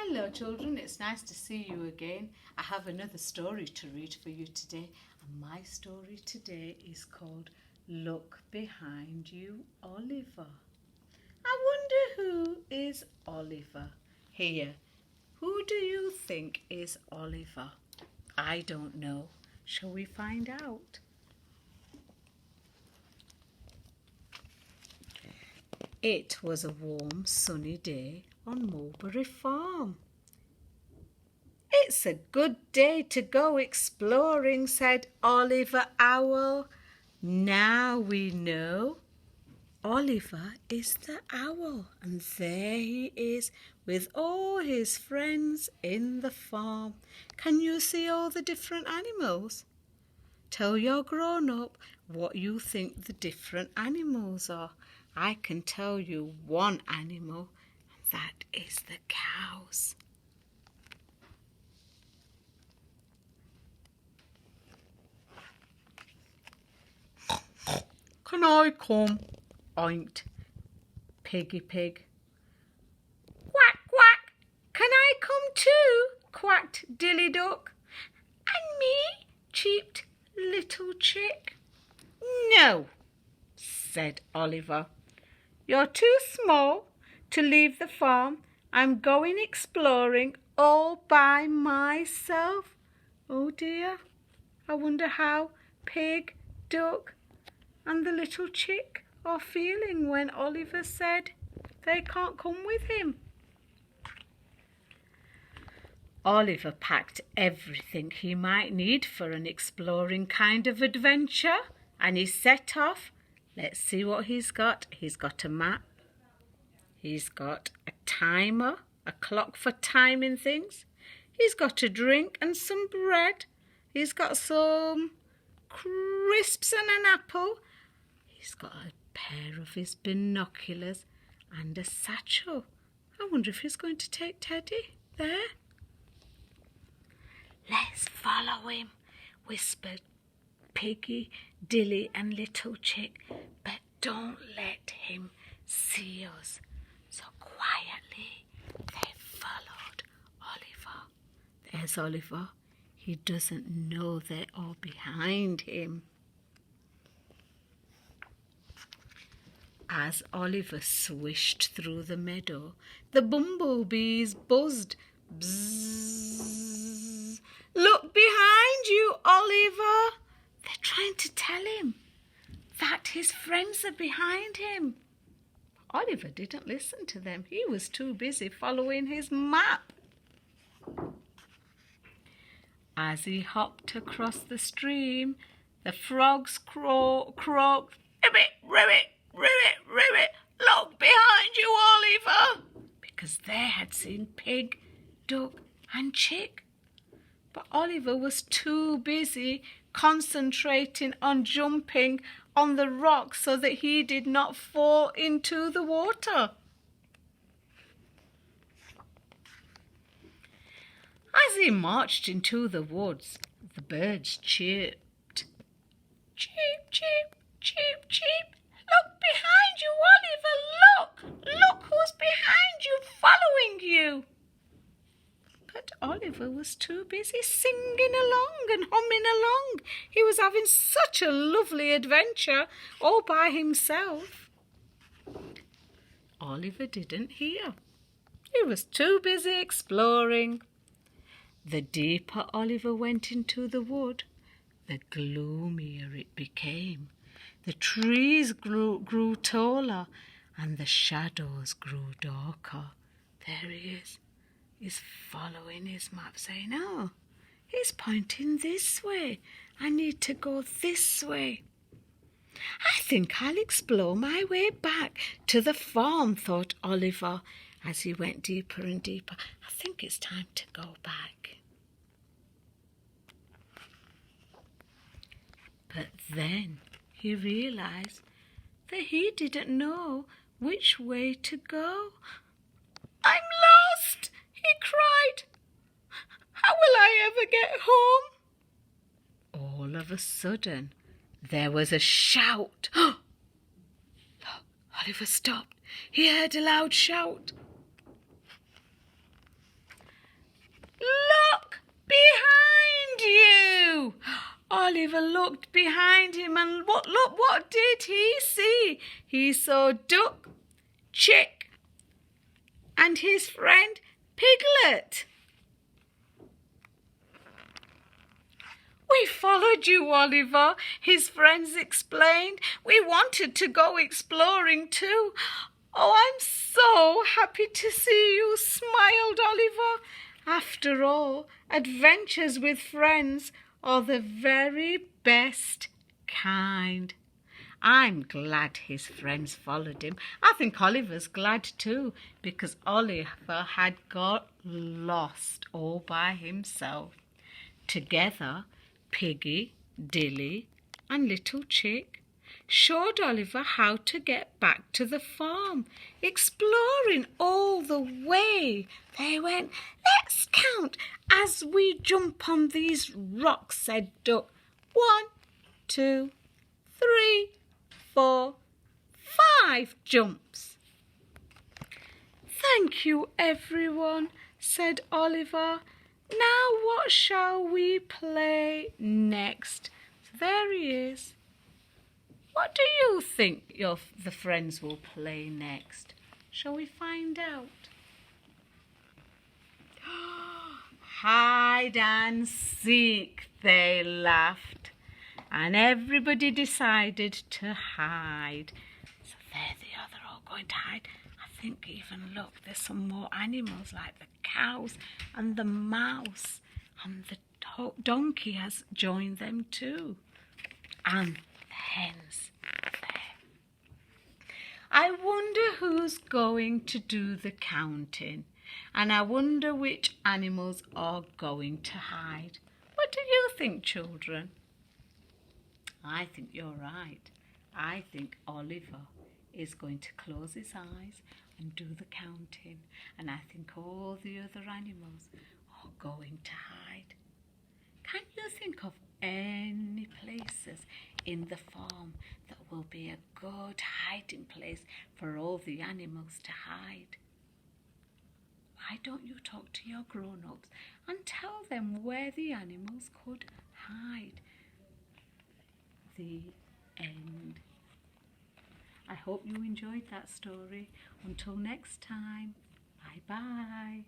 Hello children, it's nice to see you again. I have another story to read for you today, and my story today is called Look Behind You, Oliver. I wonder who is Oliver here. Who do you think is Oliver? I don't know. Shall we find out? It was a warm, sunny day on Mulberry Farm. "It's a good day to go exploring," said Oliver Owl. "Now we know Oliver is the owl, and there he is with all his friends in the farm. Can you see all the different animals? Tell your grown-up what you think the different animals are. I can tell you one animal, and that is the cows." "Can I come?" oinked Piggy Pig. "Quack, quack! Can I come too?" quacked Dilly Duck. "And me?" cheeped Little Chick. "No," said Oliver. "You're too small to leave the farm. I'm going exploring all by myself." Oh dear, I wonder how Pig, Duck and the little chick are feeling when Oliver said they can't come with him. Oliver packed everything he might need for an exploring kind of adventure, and he set off. Let's see what he's got. He's got a map. He's got a timer, a clock for timing things. He's got a drink and some bread. He's got some crisps and an apple. He's got a pair of his binoculars and a satchel. I wonder if he's going to take Teddy there. "Let's follow him," whispered Piggy, Dilly and Little Chick, "but don't let him see us." So quietly they followed Oliver. There's Oliver. He doesn't know they're all behind him. As Oliver swished through the meadow, the bumblebees buzzed. Bzzz. "Look behind you, Oliver." They're trying to tell him that his friends are behind him. Oliver didn't listen to them. He was too busy following his map. As he hopped across the stream, the frogs croaked, "Ribbit, ribbit, ribbit, ribbit, look behind you, Oliver," because they had seen Pig, Duck and Chick. But Oliver was too busy concentrating on jumping on the rock so that he did not fall into the water. As he marched into the woods, the birds chirped. "Cheep, cheep, cheep, cheep. Look behind you, Oliver, look! Look who's behind you, following you." But Oliver was too busy singing along and humming along. He was having such a lovely adventure all by himself. Oliver didn't hear. He was too busy exploring. The deeper Oliver went into the wood, the gloomier it became. The trees grew taller and the shadows grew darker. There he is. He's following his map, saying, "Oh, he's pointing this way. I need to go this way. I think I'll explore my way back to the farm," thought Oliver as he went deeper and deeper. "I think it's time to go back." But then he realized that he didn't know which way to go. "I'm lost!" he cried. "How will I ever get home?" All of a sudden, there was a shout. Oliver stopped. He heard a loud shout. Oliver looked behind him and look, what did he see? He saw Duck, Chick and his friend Piglet. "We followed you, Oliver," his friends explained. "We wanted to go exploring too." "Oh, I'm so happy to see you," smiled Oliver. After all, adventures with friends are the very best kind. I'm glad his friends followed him. I think Oliver's glad too, because Oliver had got lost all by himself. Together, Piggy, Dilly and Little Chick showed Oliver how to get back to the farm, exploring all the way. They went, "Let's count as we jump on these rocks," said Duck. 1, 2, 3, 4, 5 jumps. "Thank you, everyone," said Oliver. "Now what shall we play next?" So there he is. What do you think the friends will play next? Shall we find out? Hide and seek, they laughed. And everybody decided to hide. So there they are, they're all going to hide. I think even, look, there's some more animals like the cows and the mouse. And the donkey has joined them too. And the hens there. I wonder who's going to do the counting. And I wonder which animals are going to hide. What do you think, children? I think you're right. I think Oliver is going to close his eyes and do the counting. And I think all the other animals are going to hide. Can you think of any places in the farm that will be a good hiding place for all the animals to hide? Why don't you talk to your grown-ups and tell them where the animals could hide? The end. I hope you enjoyed that story. Until next time, bye-bye.